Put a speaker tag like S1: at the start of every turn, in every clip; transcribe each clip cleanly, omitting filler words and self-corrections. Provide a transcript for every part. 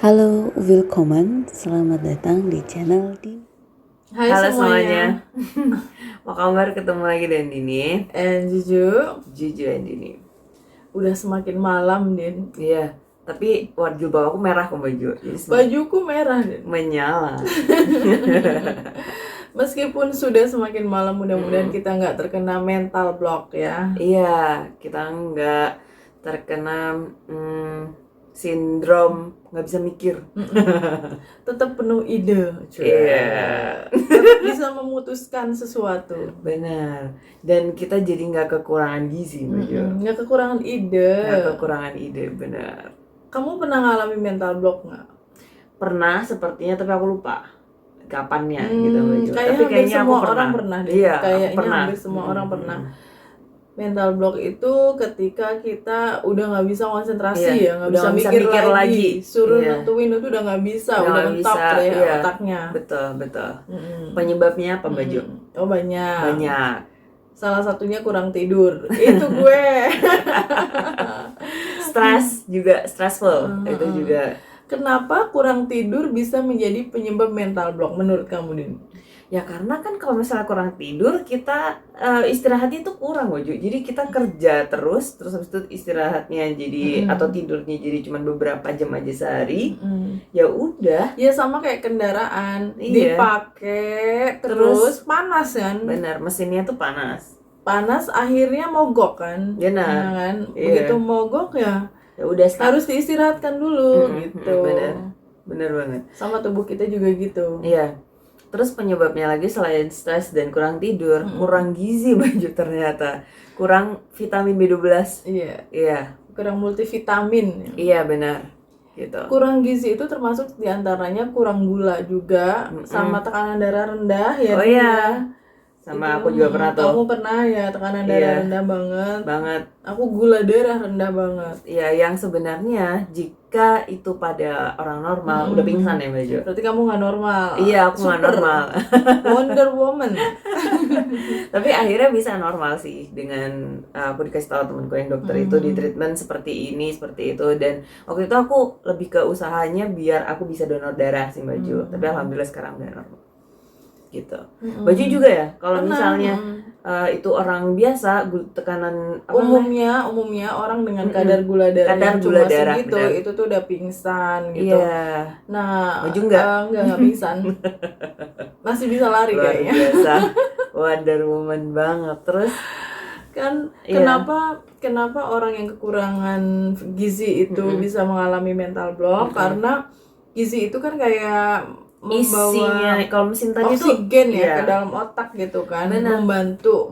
S1: Halo, willkommen. Selamat datang di channel di.
S2: Halo semuanya. Apa kabar? Ketemu lagi dengan Dini
S1: And Juju
S2: and Dini.
S1: Udah semakin malam, Din.
S2: Iya, tapi jilbab aku merah kok baju.
S1: Bajuku merah, Din.
S2: Menyala.
S1: Meskipun sudah semakin malam, mudah-mudahan kita nggak terkena mental block ya.
S2: Iya, kita nggak terkena sindrom nggak bisa mikir.
S1: Tetap penuh ide, cuy.
S2: Iya.
S1: Tetap bisa memutuskan sesuatu.
S2: Benar. Dan kita jadi nggak kekurangan gizi, baju.
S1: Nggak kekurangan ide.
S2: Nggak kekurangan ide, benar.
S1: Kamu pernah ngalami mental block nggak?
S2: Pernah sepertinya, tapi aku lupa kapannya gitu baju.
S1: Kayaknya
S2: Tapi
S1: hampir
S2: kayaknya
S1: semua
S2: aku
S1: orang pernah deh.
S2: Iya,
S1: Kayaknya
S2: pernah.
S1: hampir semua orang pernah. Mental block itu ketika kita udah nggak bisa konsentrasi,
S2: Iya,
S1: nggak
S2: udah
S1: bisa
S2: nggak
S1: mikir lagi. Suruh
S2: Iya.
S1: nentuin itu udah nggak bisa,
S2: Udah
S1: udah
S2: nggak
S1: mentok
S2: bisa,
S1: deh
S2: iya.
S1: otaknya.
S2: Betul. Penyebabnya apa baju?
S1: Oh banyak.
S2: Banyak.
S1: Salah satunya kurang tidur. Itu gue.
S2: Stres juga, stressful. Itu juga.
S1: Kenapa kurang tidur bisa menjadi penyebab mental block menurut kamu, Din?
S2: Ya karena kan kalau misalnya kurang tidur, kita istirahatnya itu kurang, Bojo. Jadi kita kerja terus habis itu istirahatnya jadi atau tidurnya jadi cuma beberapa jam aja sehari. Ya udah.
S1: Ya sama kayak kendaraan,
S2: Iya.
S1: dipakai terus panas kan?
S2: Benar, mesinnya tuh panas.
S1: Panas akhirnya mogok kan?
S2: Benar.
S1: Ya kan?
S2: Iya.
S1: Begitu mogok ya
S2: udah
S1: harus diistirahatkan dulu gitu.
S2: Benar banget.
S1: Sama tubuh kita juga gitu.
S2: Iya. Terus penyebabnya lagi selain stres dan kurang tidur, kurang gizi baju ternyata. Kurang vitamin B12. Iya.
S1: Kurang multivitamin.
S2: Iya, benar. Gitu.
S1: Kurang gizi itu termasuk diantaranya kurang gula juga, sama tekanan darah rendah ya.
S2: Oh iya. Sama
S1: itu,
S2: aku juga pernah tuh.
S1: Kamu pernah ya tekanan darah rendah banget. Aku gula darah rendah banget.
S2: Iya, yang sebenarnya jika itu pada orang normal udah pingsan ya baju.
S1: Berarti kamu nggak normal.
S2: Iya, aku nggak normal.
S1: Wonder Woman.
S2: Tapi akhirnya bisa normal sih dengan aku dikasih tahu temanku yang dokter itu di treatment seperti ini, seperti itu, dan waktu itu aku lebih ke usahanya biar aku bisa donor darah sih baju. Tapi alhamdulillah sekarang udah normal. Gitu. Baju juga ya kalau misalnya itu orang biasa tekanan
S1: umumnya orang dengan kadar gula darah yang cuma segitu itu tuh udah pingsan gitu.
S2: Iya.
S1: Nah,
S2: Baju enggak
S1: pingsan. Masih bisa lari
S2: luar
S1: kayaknya.
S2: Biasa. Wonder Woman banget. Terus
S1: kan kenapa orang yang kekurangan gizi itu bisa mengalami mental block? Karena gizi itu kan kayak membawa
S2: kalau mesin tadi
S1: oksigen ke dalam otak gitu kan. Membantu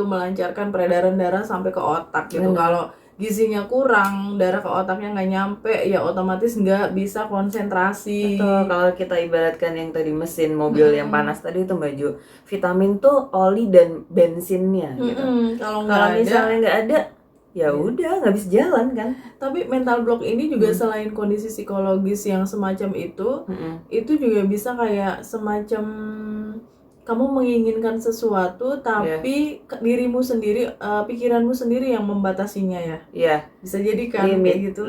S1: melancarkan peredaran darah sampai ke otak gitu. Kalau gizinya kurang, darah ke otaknya nggak nyampe, ya otomatis nggak bisa konsentrasi.
S2: Betul. Kalau kita ibaratkan yang tadi mesin mobil yang panas tadi itu baju, vitamin tuh oli dan bensinnya gitu. Kalau misalnya nggak ada, ya udah nggak bisa jalan kan.
S1: Tapi mental block ini juga selain kondisi psikologis yang semacam itu juga bisa kayak semacam kamu menginginkan sesuatu tapi dirimu sendiri, pikiranmu sendiri yang membatasinya ya.
S2: Iya.
S1: Bisa jadi kan kayak gitu.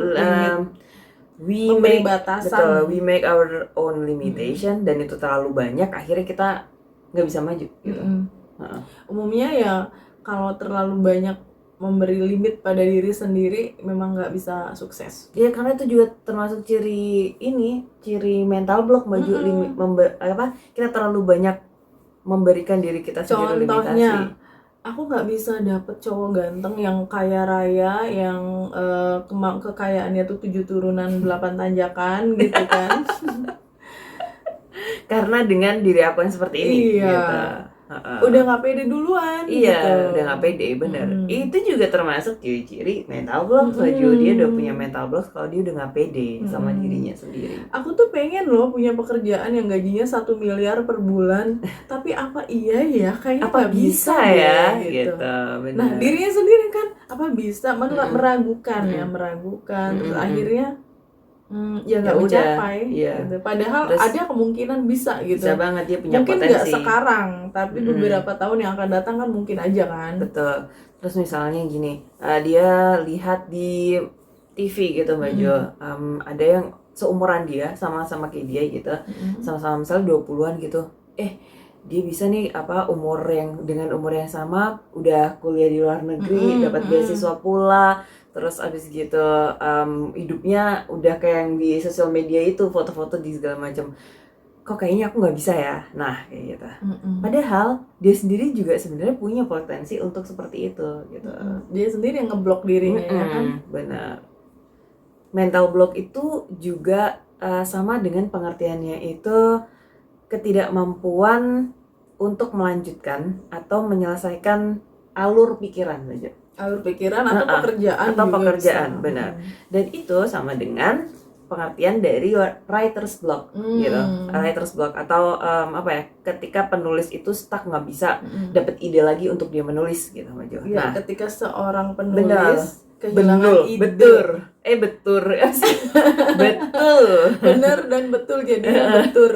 S2: Memberi
S1: batasan.
S2: Betul, we make our own limitation dan itu terlalu banyak akhirnya kita nggak bisa maju gitu.
S1: Umumnya ya kalau terlalu banyak memberi limit pada diri sendiri memang nggak bisa sukses.
S2: Iya, karena itu juga termasuk ciri mental block baju limit kita terlalu banyak memberikan diri kita sendiri limitasi.
S1: Contohnya, aku nggak bisa dapet cowok ganteng yang kaya raya, yang kekayaannya tuh 7 turunan 8 tanjakan gitu kan.
S2: Karena dengan diri aku yang seperti ini.
S1: Iya.
S2: Gitu.
S1: Udah nggak pede duluan.
S2: Iya,
S1: gitu.
S2: udah nggak pede, bener. Itu juga termasuk ciri-ciri mental block. Dia udah punya mental block kalau dia udah nggak pede sama dirinya sendiri.
S1: Aku tuh pengen loh punya pekerjaan yang gajinya 1 miliar per bulan. Tapi apa iya ya? Kayaknya
S2: apa bisa ya? Gitu.
S1: Bener. Nah, dirinya sendiri kan apa bisa meragukan. Terus akhirnya ya nggak mencapai gitu. Padahal terus, ada kemungkinan bisa gitu.
S2: Bisa banget dia punya
S1: mungkin
S2: potensi.
S1: Mungkin nggak sekarang, tapi beberapa tahun yang akan datang kan mungkin aja kan.
S2: Betul. Terus misalnya gini, dia lihat di TV gitu Mbak Jo, ada yang seumuran dia, sama-sama kayak dia gitu, sama-sama misalnya 20-an gitu, dia bisa nih dengan umur yang sama udah kuliah di luar negeri, dapat beasiswa pula, terus abis gitu hidupnya udah kayak yang di sosial media itu, foto-foto di segala macam. Kok kayaknya aku nggak bisa ya, nah kayak gitu. Padahal dia sendiri juga sebenarnya punya potensi untuk seperti itu gitu.
S1: Dia sendiri yang ngeblok dirinya ya kan.
S2: Benar. Mental block itu juga sama dengan pengertiannya itu ketidakmampuan untuk melanjutkan atau menyelesaikan alur pikiran aja.
S1: Alur pikiran atau pekerjaan.
S2: Atau pekerjaan, benar. Dan itu sama dengan pengertian dari writer's block gitu. Writer's block atau ketika penulis itu stuck, nggak bisa dapat ide lagi untuk dia menulis gitu, Maju.
S1: Ya, ketika seorang penulis kehilangan ide.
S2: Betul.
S1: Benar dan betul jadinya bentur.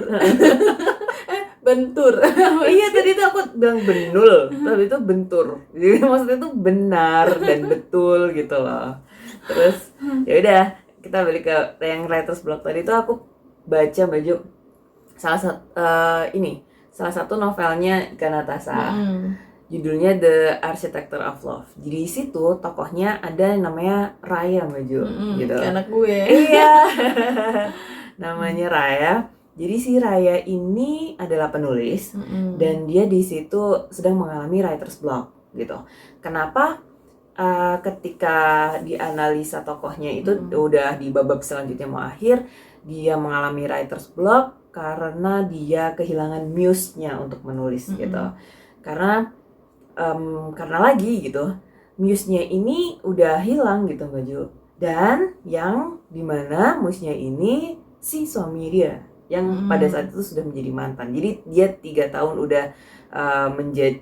S1: Bentur.
S2: Iya, tadi tuh aku bilang benul, tapi itu bentur. Jadi maksudnya tuh benar dan betul gitu loh. Terus ya udah, kita balik ke yang writer's block tadi tuh. Aku baca Baju salah satu novelnya Ika Natasha. Judulnya The Architecture of Love. Jadi di situ tokohnya ada yang namanya Raya, Baju, gitu.
S1: Anak gue.
S2: Iya. Namanya Raya. Jadi si Raya ini adalah penulis dan dia di situ sedang mengalami writer's block gitu. Kenapa? Ketika dianalisa tokohnya itu udah di babak selanjutnya mau akhir, dia mengalami writer's block karena dia kehilangan muse-nya untuk menulis gitu. Karena lagi gitu, muse-nya ini udah hilang gitu, Baju. Dan yang dimana muse-nya ini si suami dia yang pada saat itu sudah menjadi mantan. Jadi dia 3 tahun udah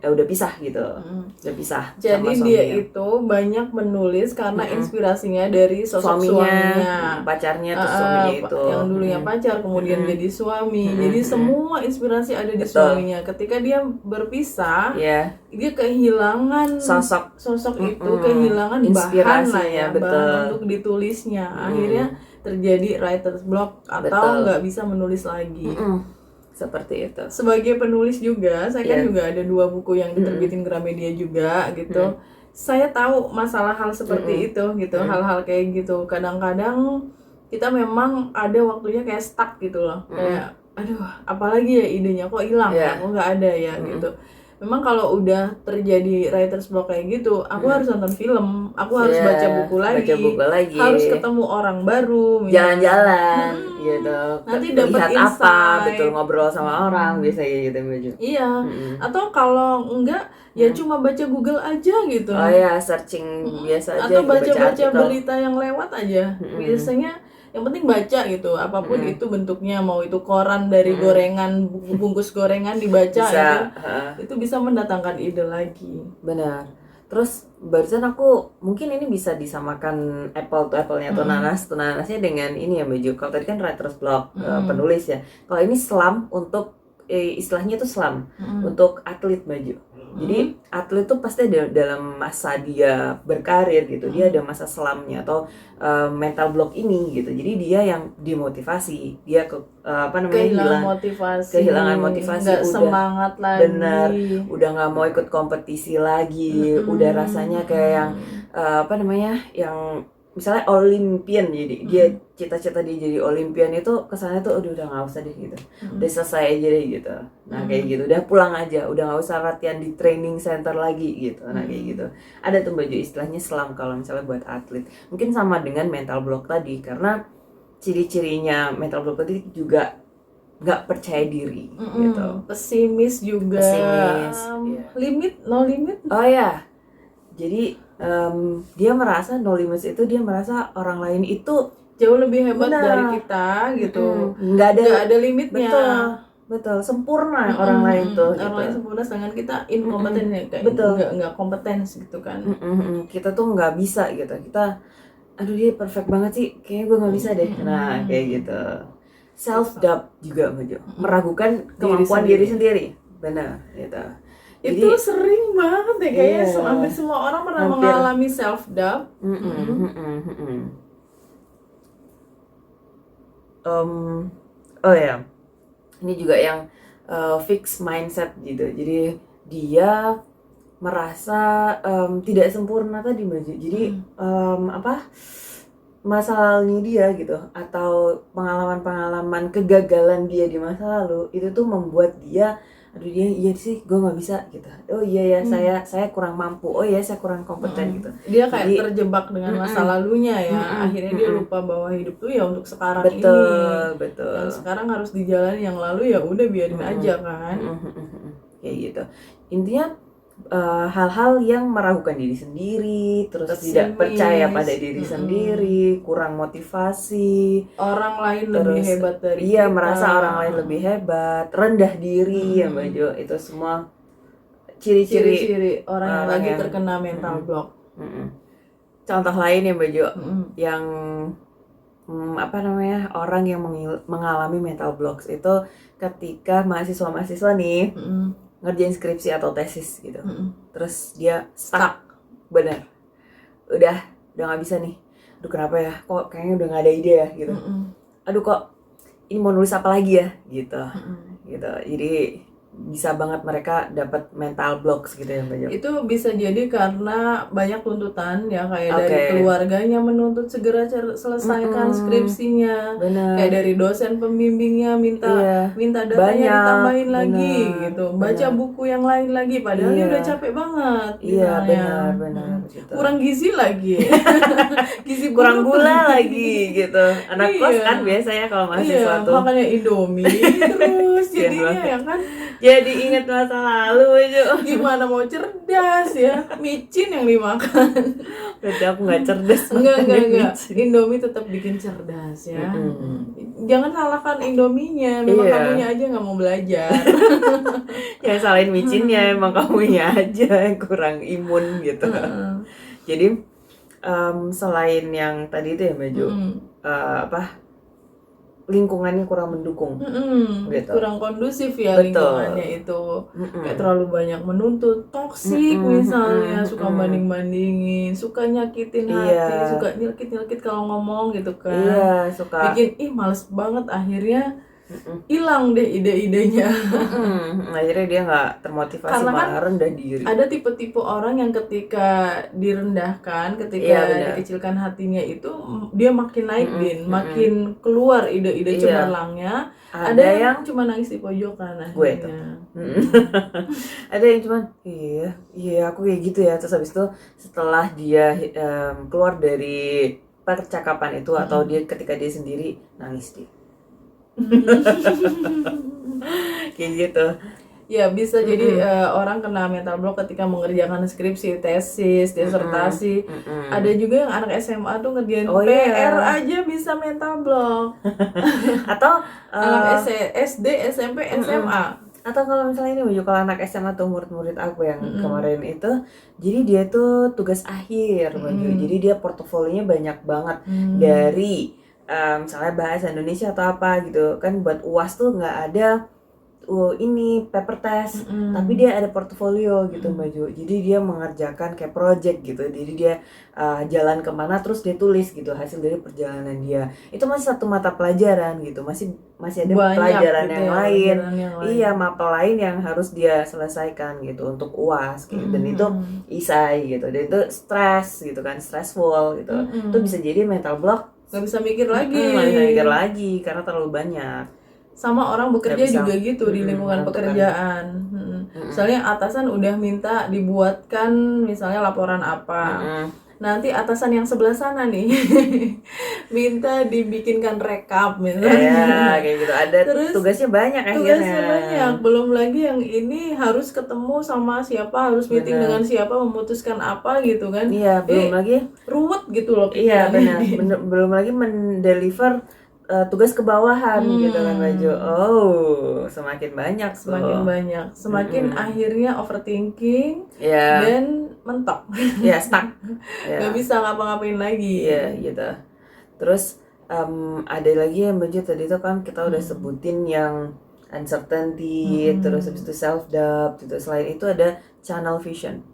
S2: udah pisah gitu. Udah pisah.
S1: Jadi
S2: sama
S1: dia
S2: suaminya.
S1: itu banyak menulis karena inspirasinya dari sosok suaminya.
S2: Pacarnya tuh suaminya itu.
S1: Yang dulunya pacar kemudian jadi suami. Jadi semua inspirasi ada di suaminya. Ketika dia berpisah, dia kehilangan sosok itu, kehilangan bahan lah ya, bahan untuk ditulisnya. Akhirnya terjadi writer's block atau nggak bisa menulis lagi.
S2: Seperti itu.
S1: Sebagai penulis juga, saya kan juga ada 2 buku yang diterbitin Gramedia juga gitu. Saya tahu masalah hal seperti itu gitu, hal-hal kayak gitu. Kadang-kadang kita memang ada waktunya kayak stuck gitu loh. Kayak aduh, apalagi ya idenya kok hilang, kok nggak ada ya gitu. Memang kalau udah terjadi writer's block kayak gitu, aku harus nonton film, aku harus baca buku lagi, harus ketemu orang baru,
S2: jalan-jalan gitu,
S1: nanti dapat insight,
S2: apa, betul, ngobrol sama orang biasanya gitu, Baju.
S1: Iya, atau kalau enggak ya cuma baca Google aja gitu.
S2: Oh ya, searching biasa aja.
S1: Atau baca-baca berita yang lewat aja. Biasanya yang penting baca gitu, apapun itu bentuknya, mau itu koran dari gorengan, bungkus gorengan dibaca bisa, itu bisa mendatangkan ide lagi.
S2: Benar. Terus barusan aku mungkin ini bisa disamakan apple to apple-nya tunanasnya dengan ini ya, Baju. Kalau tadi kan writer's block, penulis ya. Kalau ini slump untuk istilahnya itu slump untuk atlet, Baju. Jadi atlet tuh pasti ada dalam masa dia berkarir gitu, dia ada masa slumpnya atau mental block ini gitu. Jadi dia yang dimotivasi, dia kehilangan motivasi,
S1: nggak semangat lagi.
S2: Benar, udah nggak mau ikut kompetisi lagi, udah rasanya kayak yang yang misalnya Olimpian, jadi dia cita-cita dia jadi Olimpian itu kesannya tuh udah nggak usah deh gitu, udah selesai aja deh gitu. Nah kayak gitu, udah pulang aja, udah nggak usah latihan di training center lagi gitu. Nah kayak gitu, ada tuh, Baju, istilahnya slump kalau misalnya buat atlet. Mungkin sama dengan mental block tadi, karena ciri-cirinya mental block tadi juga nggak percaya diri gitu,
S1: pesimis juga, no limit.
S2: Oh ya, jadi dia merasa no limits itu, dia merasa orang lain itu
S1: jauh lebih hebat dari kita gitu,
S2: nggak ada
S1: limitnya.
S2: Betul, sempurna orang lain tuh.
S1: Orang lain sempurna, sedangkan kita inkompeten ya, kayak nggak kompeten gitu kan.
S2: Kita tuh nggak bisa gitu, kita aduh dia perfect banget sih, kayaknya gue nggak bisa deh. Nah kayak gitu, self doubt juga, Baju, meragukan kemampuan diri sendiri. Benar gitu.
S1: Itu jadi, sering banget ya, kayaknya hampir semua orang pernah mengalami self doubt.
S2: oh ya, ini juga yang fixed mindset gitu. Jadi dia merasa tidak sempurna tadi Mbak Ju. Jadi apa masa lalunya dia gitu atau pengalaman-pengalaman kegagalan dia di masa lalu itu tuh membuat dia aduh dia iya sih gue nggak bisa gitu, oh iya ya saya kurang mampu, oh iya saya kurang kompeten gitu.
S1: Dia kayak
S2: Jadi,
S1: terjebak dengan masa lalunya ya, akhirnya dia lupa bahwa hidup tuh ya untuk sekarang ini.
S2: betul
S1: Yang sekarang harus dijalani, yang lalu ya udah biarin aja kan.
S2: kayak gitu intinya. Hal-hal yang meragukan diri sendiri, terus tidak percaya pada diri sendiri, kurang motivasi,
S1: orang lain lebih hebat dari
S2: iya
S1: kita.
S2: merasa orang lain lebih hebat, rendah diri ya Mbak Jo, itu semua ciri-ciri
S1: orang yang lagi terkena mental block.
S2: Contoh lain ya Mbak Jo, yang apa namanya orang yang mengalami mental blocks itu ketika mahasiswa nih ngerjain skripsi atau tesis gitu, terus dia stuck, bener, udah nggak bisa nih, aduh kenapa ya, kok kayaknya udah nggak ada ide ya gitu, aduh kok ini mau nulis apa lagi ya gitu, gitu, jadi bisa banget mereka dapat mental blocks gitu ya Mbak Jo.
S1: Itu bisa jadi karena banyak tuntutan ya, kayak dari keluarganya menuntut segera selesaikan skripsinya.
S2: Bener.
S1: Kayak dari dosen pembimbingnya minta datanya ditambahin lagi gitu, baca buku yang lain lagi padahal dia udah capek banget misalnya.
S2: Benar gitu.
S1: Kurang gizi lagi.
S2: Gizi kurang gula lagi gitu. Anak kos kan biasanya kalau mahasiswa tuh
S1: makanya Indomie terus jadinya ya kan.
S2: Jadi ingat masa lalu aja.
S1: Gimana mau cerdas ya, micin yang dimakan.
S2: Berarti aku nggak cerdas.
S1: Enggak. Indomie tetap bikin cerdas ya. Jangan salahkan Indominya, memang kamunya aja nggak mau belajar.
S2: Jangan salahin micinnya, emang kamunya aja yang kurang imun gitu. Jadi selain yang tadi itu ya Mbak Jo, apa lingkungannya kurang mendukung,
S1: gitu. Kurang kondusif ya. Betul. Lingkungannya itu kayak terlalu banyak menuntut, toksik misalnya, suka banding-bandingin, suka nyakitin hati, suka nyelkit kalau ngomong gitu kan, suka bikin males banget, akhirnya hilang deh ide-idenya.
S2: Akhirnya dia nggak termotivasi,
S1: karena kan
S2: rendah diri.
S1: Ada tipe-tipe orang yang ketika direndahkan, ketika dikecilkan hatinya itu dia makin naik makin keluar ide-ide cemerlangnya. Ada yang cuma nangis di pojokan akhirnya.
S2: Ada yang cuma iya aku kayak gitu ya, terus habis itu setelah dia keluar dari percakapan itu atau dia ketika dia sendiri nangis dia. Kayak gitu
S1: ya, bisa jadi orang kena mental block ketika mengerjakan skripsi, tesis, disertasi. Ada juga yang anak SMA tuh ngerjain PR aja bisa mental block.
S2: Atau
S1: anak SD, SMP, SMA.
S2: Atau kalau misalnya ini kalau anak SMA tuh murid-murid aku yang kemarin itu, jadi dia tuh tugas akhir, jadi dia portofolionya banyak banget dari misalnya bahasa Indonesia atau apa gitu kan, buat UAS tuh nggak ada ini paper test, tapi dia ada portofolio gitu Mbak Jo. Jadi dia mengerjakan kayak project gitu, jadi dia jalan kemana terus dia tulis gitu hasil dari perjalanan dia. Itu masih satu mata pelajaran gitu, masih ada banyak pelajaran gitu yang lain. Iya, mapel lain yang harus dia selesaikan gitu untuk UAS gitu. Dan itu isai gitu, dan itu stres gitu kan, stressful gitu. Itu bisa jadi mental block.
S1: Gak bisa mikir lagi.
S2: Gak bisa mikir lagi karena terlalu banyak.
S1: Sama orang bekerja juga gitu di lingkungan pekerjaan. Misalnya atasan udah minta dibuatkan misalnya laporan apa. Nanti atasan yang sebelah sana nih minta dibikinkan rekap misalnya.
S2: Kayak gitu. Ada terus tugasnya banyak akhirnya.
S1: Tugasnya banyak. Belum lagi yang ini harus ketemu sama siapa, harus meeting dengan siapa, memutuskan apa gitu kan.
S2: Iya, belum lagi
S1: ruwet gitu loh.
S2: Iya, benar. Belum lagi mendeliver tugas ke bawahan gitu kan Mbak Jo. Semakin banyak
S1: semakin akhirnya overthinking dan mentok.
S2: Stuck.
S1: Gak bisa ngapa-ngapain lagi.
S2: Gitu. Terus ada lagi yang Mbak Jo tadi itu kan kita udah sebutin yang uncertainty, terus habis itu self doubt gitu. Selain itu ada channel vision.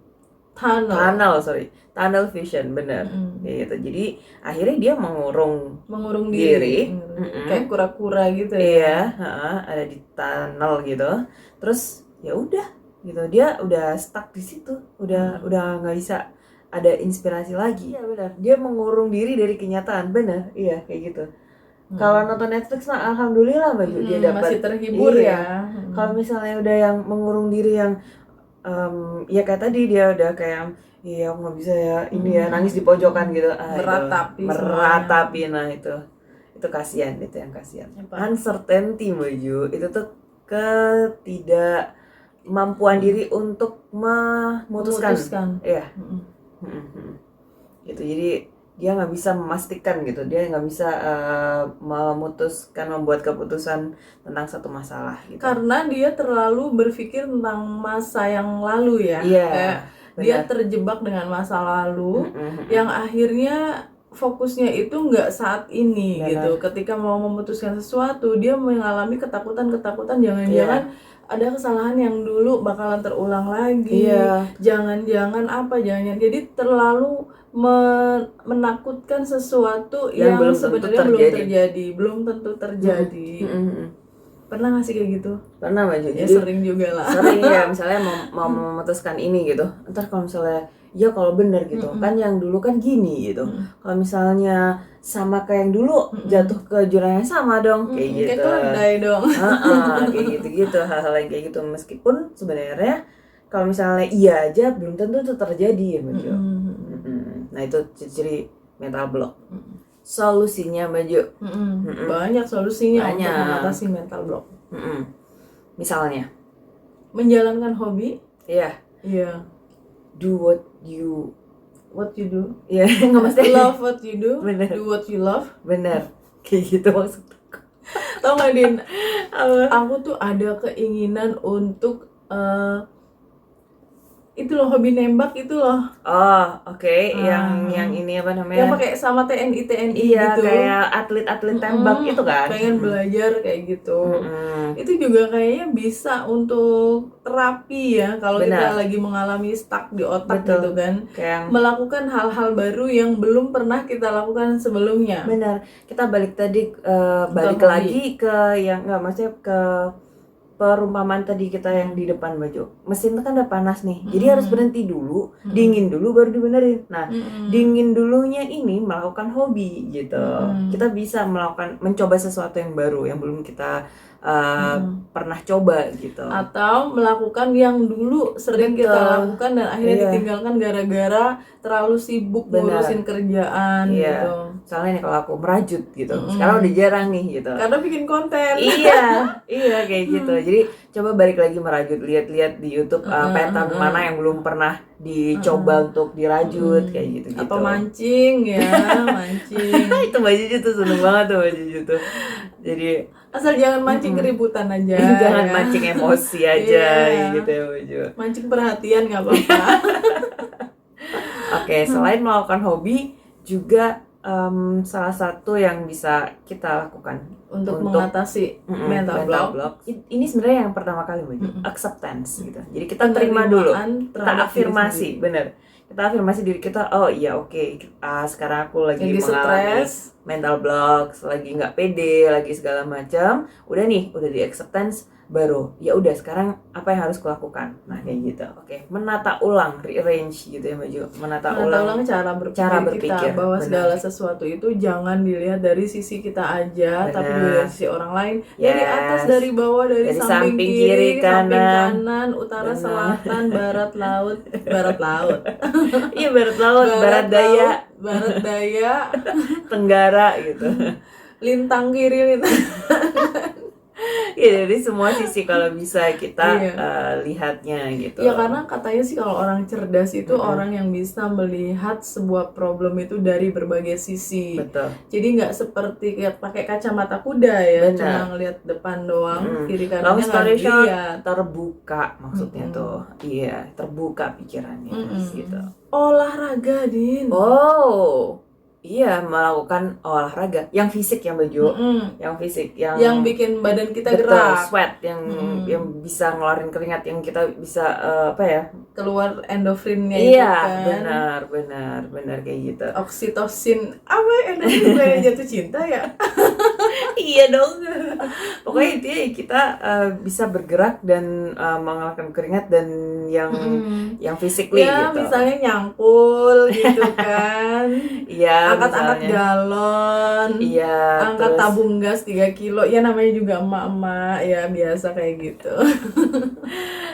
S2: tunnel vision, bener. Gitu. Jadi akhirnya dia mengurung
S1: diri. Kayak kura-kura gitu ya.
S2: Iya, ada di tunnel gitu. Terus ya udah gitu, dia udah stuck di situ, udah nggak bisa ada inspirasi lagi. Iya benar, dia mengurung diri dari kenyataan, benar, iya kayak gitu. Kalau nonton Netflix mah alhamdulillah baju dia dapat
S1: masih terhibur ya.
S2: Kalau misalnya udah yang mengurung diri yang ya kayak tadi dia udah kayak iya aku nggak bisa ya ini ya, nangis di pojokan gitu, meratapi nah itu kasihan, itu yang kasihan. Uncertainty baju itu tuh ketidakmampuan diri untuk memutuskan. Iya. Gitu, jadi dia nggak bisa memastikan gitu, dia nggak bisa membuat keputusan tentang satu masalah gitu.
S1: Karena dia terlalu berpikir tentang masa yang lalu ya. Dia terjebak dengan masa lalu yang akhirnya fokusnya itu nggak saat ini gitu. Ketika mau memutuskan sesuatu, dia mengalami ketakutan jangan-jangan ada kesalahan yang dulu bakalan terulang lagi. Jangan-jangan jadi terlalu menakutkan sesuatu yang sebenarnya belum tentu terjadi. Pernah nggak sih kayak gitu?
S2: Pernah baju.
S1: Ya sering juga lah.
S2: Sering ya, misalnya mau memutuskan ini gitu. Ntar kalau misalnya ya kalau bener gitu, kan yang dulu kan gini gitu. Kalau misalnya sama kayak yang dulu jatuh ke jurang yang sama dong, kayak gitu.
S1: Kayak keledai dong.
S2: Kayak gitu-gitu, hal-hal yang kayak gitu. Meskipun sebenarnya kalau misalnya iya aja belum tentu itu terjadi ya baju. Nah itu ciri mental block. Solusinya baju
S1: banyak solusinya untuk mengatasi mental block.
S2: Misalnya
S1: menjalankan hobi.
S2: Iya. Do what you do. Iya, nggak mesti
S1: love what you do.
S2: Bener.
S1: Do what you love.
S2: Bener. Kayak gitu maksudnya.
S1: Tau nggak Din? Aku tuh ada keinginan untuk itu loh, hobi nembak itu loh.
S2: Oh, oke. Yang ini apa namanya?
S1: Yang pakai sama TNI
S2: iya,
S1: gitu.
S2: Kayak atlet tembak itu kan.
S1: Pengen belajar kayak gitu. Itu juga kayaknya bisa untuk terapi ya, kalau kita lagi mengalami stuck di otak. Betul. Gitu kan. Kayak melakukan hal-hal baru yang belum pernah kita lakukan sebelumnya.
S2: Benar. Kita balik lagi ke yang maksudnya ke perumpamaan tadi kita yang di depan baju. Mesin itu kan udah panas nih. Jadi harus berhenti dulu, dingin dulu baru dibenerin. Nah, dingin dulunya ini melakukan hobi gitu. Kita bisa mencoba sesuatu yang baru yang belum kita pernah coba gitu.
S1: Atau melakukan yang dulu sering kita lakukan dan akhirnya ditinggalkan gara-gara terlalu sibuk ngurusin kerjaan gitu.
S2: Soalnya nih kalau aku merajut gitu, sekarang udah jarang nih gitu.
S1: Karena bikin konten.
S2: Iya kayak gitu. Jadi coba balik lagi merajut, lihat-lihat di YouTube pattern mana yang belum pernah dicoba untuk dirajut kayak gitu.
S1: Apa mancing ya, mancing.
S2: Itu baju tuh seneng banget tuh baju tuh. Jadi
S1: asal jangan mancing keributan aja.
S2: Jangan mancing emosi aja gitu ya baju.
S1: Mancing perhatian nggak apa-apa.
S2: Oke, selain melakukan hobi juga salah satu yang bisa kita lakukan
S1: untuk mengatasi mental block.
S2: Ini sebenarnya yang pertama kali acceptance gitu. Jadi kita terima dulu, kita afirmasi, bener. Kita afirmasi diri kita, oh iya oke, sekarang aku lagi mengalami mental block, lagi nggak pede, lagi segala macam. Udah di acceptance, baru ya udah sekarang apa yang harus kulakukan. Nah kayak gitu. Oke, menata ulang, rearrange gitu ya baju. Menata ulang cara berpikir kita, bahwa segala sesuatu itu jangan dilihat dari sisi kita aja, tapi juga dari sisi orang lain. Dari atas, dari bawah, dari samping kiri, samping kanan, utara, selatan, barat laut. Iya, barat laut, barat daya, tenggara gitu. Lintang kiri, lintang ya, dari semua sisi kalau bisa kita lihatnya gitu. Ya karena katanya sih kalau orang cerdas itu orang yang bisa melihat sebuah problem itu dari berbagai sisi. Betul. Jadi nggak seperti kayak pakai kacamata kuda ya, cuma ngelihat depan doang, kiri kanannya nggak lihat. Terbuka maksudnya tuh. Iya, terbuka pikirannya gitu. Olahraga, Din. Oh. Iya, melakukan olahraga yang fisik yang baju, yang fisik
S1: yang bikin badan kita
S2: betul,
S1: gerak,
S2: sweat yang bisa ngeluarin keringat, yang kita bisa apa ya?
S1: keluar endorfinnya itu
S2: Iya,
S1: kan.
S2: benar kayak gitu.
S1: Oksitosin, apa endorfin kayak jatuh cinta ya?
S2: Iya dong. Pokoknya intinya kita bisa bergerak dan mengeluarkan keringat dan yang physically
S1: Ya,
S2: gitu.
S1: misalnya nyangkul gitu kan.
S2: Iya,
S1: Angkat-angkat
S2: misalnya.
S1: galon.
S2: Iya,
S1: Angkat
S2: terus
S1: tabung gas 3 kilo. Ya namanya juga emak-emak ya biasa kayak gitu.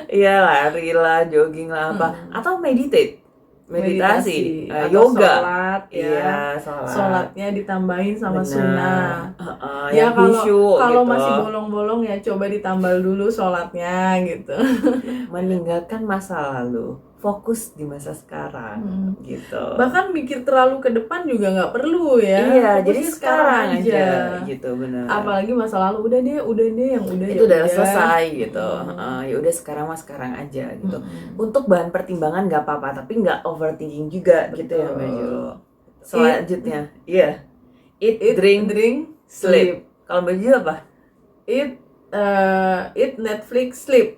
S2: iya lari lah, jogging lah apa, atau meditasi,
S1: atau
S2: yoga.
S1: sholat ya.
S2: Iya, sholat.
S1: Sholatnya ditambahin sama
S2: Benar.
S1: sunnah.
S2: Ya
S1: Ya kalau
S2: gitu.
S1: masih bolong-bolong ya coba ditambal dulu sholatnya gitu.
S2: Meninggalkan masa lalu, fokus di masa sekarang gitu.
S1: Bahkan mikir terlalu ke depan juga nggak perlu ya.
S2: Iya,
S1: Fokus
S2: jadi sekarang aja gitu, benar.
S1: Apalagi masa lalu udah deh yang udah
S2: itu
S1: ya
S2: udah
S1: udah.
S2: selesai gitu. Ya udah sekarang aja gitu. Untuk bahan pertimbangan nggak apa-apa, tapi nggak overthinking juga. Betul. Gitu ya Mbak Julu. Selanjutnya, iya. Eat, drink, sleep. Kalau Mbak Julu apa?
S1: Eat Netflix, sleep.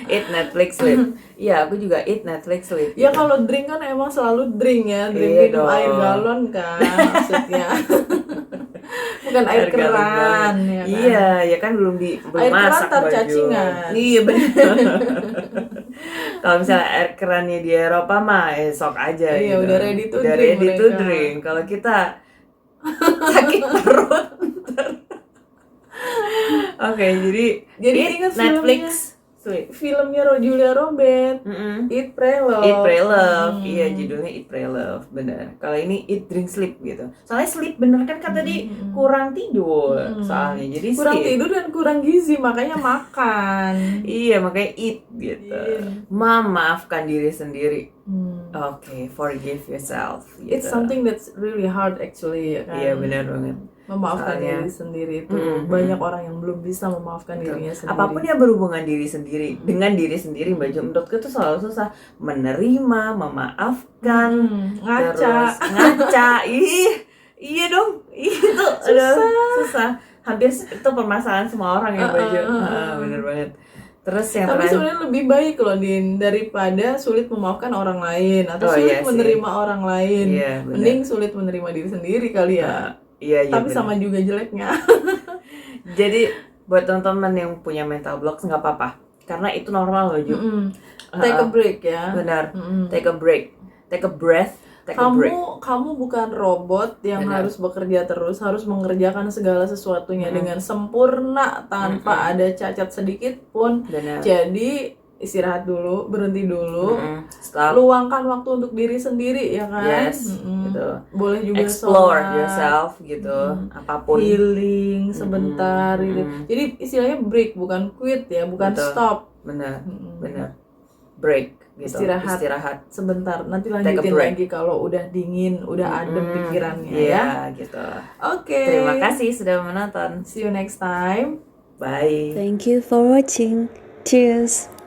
S2: Eat Netflix, sleep. Iya, aku juga eat Netflix, sleep.
S1: Ya kalau drink kan emang selalu drink ya, minum air galon kan maksudnya. Bukan air keran ya kan.
S2: Iya, ya kan belum
S1: air
S2: masak
S1: keran
S2: baju.
S1: cacingan.
S2: Iya benar. Kalau misalnya air kerannya di Eropa mah sok aja
S1: iya,
S2: gitu.
S1: Udah ready to
S2: drink. Kalau kita sakit perut. Oke, jadi
S1: ingat
S2: Netflix,
S1: filmnya Julia Robert, Eat Pray Love.
S2: Iya, judulnya Eat Pray Love, benar. Kalau ini Eat Drink Sleep gitu. Soalnya sleep bener kan kata tadi kurang tidur, soalnya jadi
S1: kurang tidur dan kurang gizi makanya makan.
S2: Iya, makanya eat gitu. Memaafkan diri sendiri. Oke, forgive yourself. Gitu.
S1: It's something that's really hard actually ya kan.
S2: Iya, benar banget.
S1: Memaafkan diri sendiri itu banyak orang yang belum bisa memaafkan dirinya sendiri.
S2: Apapun yang berhubungan diri sendiri dengan diri sendiri, Mbak Jo, menurutku itu selalu susah. Menerima, memaafkan, terus ngaca. Iya dong, itu susah. Hampir itu permasalahan semua orang ya, Mbak Jo. Bener banget. Terus yang
S1: tapi sebenarnya lebih baik loh Din daripada sulit memaafkan orang lain atau sulit menerima orang lain. Mending sulit menerima diri sendiri kali ya.
S2: Iya,
S1: tapi sama juga jeleknya.
S2: Jadi buat teman-teman yang punya mental blocks nggak apa-apa, karena itu normal loh Ju.
S1: Take a break ya.
S2: Benar. Take a break, take a breath.
S1: Kamu bukan robot yang harus bekerja terus, harus mengerjakan segala sesuatunya dengan sempurna tanpa ada cacat sedikit pun.
S2: Benar.
S1: Jadi istirahat dulu, berhenti dulu, luangkan waktu untuk diri sendiri ya kan.
S2: Gitu.
S1: Boleh juga
S2: explore yourself gitu, apapun,
S1: healing sebentar gitu. Jadi istilahnya break bukan quit ya, bukan stop.
S2: Benar. Break gitu. Istirahat
S1: sebentar, nanti lanjutin lagi kalau udah dingin, udah adem pikirannya ya
S2: gitu.
S1: Oke.
S2: Terima kasih sudah menonton.
S1: See you next time.
S2: Bye.
S3: Thank you for watching. Cheers.